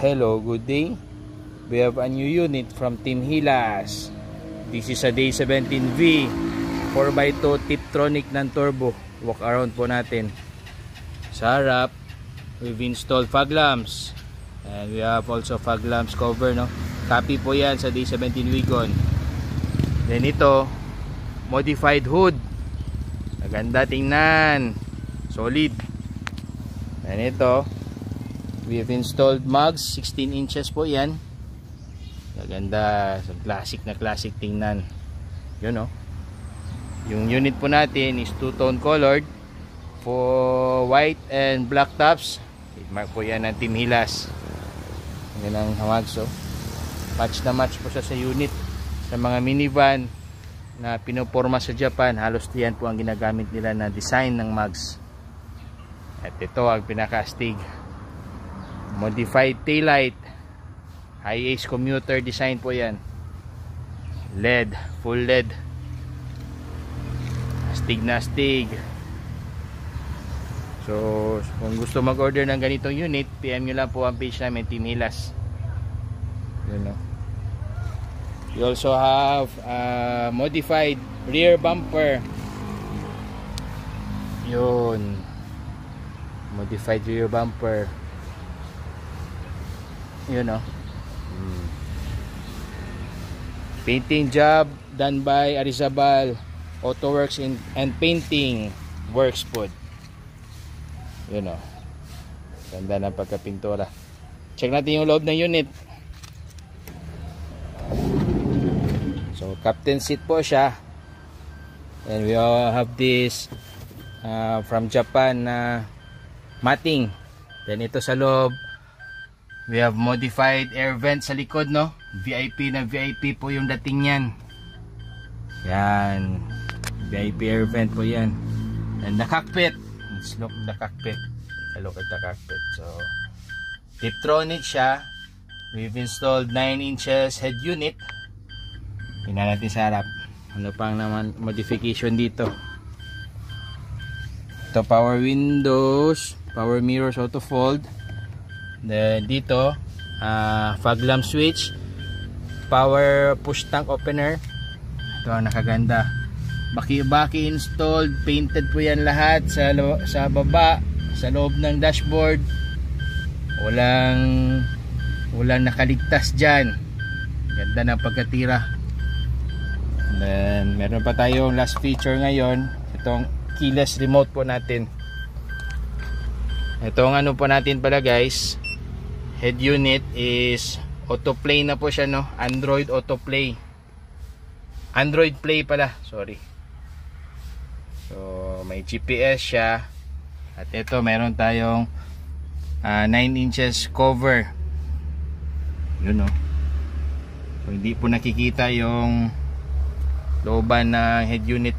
Hello, good day. We have a new unit from Team Hilas. This is a Day 17V 4x2 Tiptronic ng turbo. Walk around po natin. Sa harap, we've installed fog lamps. And we have also fog lamps cover, no? Copy po yan sa Day 17 Wagon. Then ito, modified hood. Maganda tingnan. Solid. And ito, we have installed mugs, 16 inches po yan. Maganda, classic na classic tingnan. Yun, oh. Yung unit po natin is two-tone colored for white and black tops. Mark po yan ng Team Hilas. Yan ang mugs, oh. Match na match po siya sa unit. Sa mga minivan na pinoporma sa Japan, halos yan po ang ginagamit nila na design ng mugs. At ito ang pinaka-astig. Modified taillight, high ace commuter design po yan. LED, full LED. Astig na astig. So kung gusto mag-order ng ganitong unit, PM nyo lang po ang page namin, Team Hilas. Yun, no? We also have modified rear bumper. Yun, modified rear bumper. Yun, know. Painting job done by Arizabal Autoworks and Painting Works po. Yun, know. Ganda ng pagkapintura. Check natin yung loob ng unit. So captain seat po siya. And we all have this from Japan matting. Then ito sa loob, we have modified air vent sa likod, no? VIP na VIP po yung dating yan. Yan. VIP air vent po yan. And the cockpit. Let's look at the cockpit. Take a look at the cockpit. So, Tiptronic siya. We've installed 9 inches head unit. Tingnan natin sa harap. Ano pang naman modification dito? Ito, power windows, power mirrors, auto fold. Then dito, fog lamp switch, power push tank opener. Ito ang nakaganda. Baki-baki installed, painted po yan lahat sa baba, sa loob ng dashboard. Walang nakaligtas dyan. Ganda ng pagkatira. Then meron pa tayong last feature ngayon, itong keyless remote po natin. Itong ano po natin pala, guys, head unit is autoplay na po siya, no? Android autoplay. Android Play pala, sorry. So may GPS siya. At ito meron tayong 9 inches cover. Yun, no? So hindi po nakikita yung looban ng head unit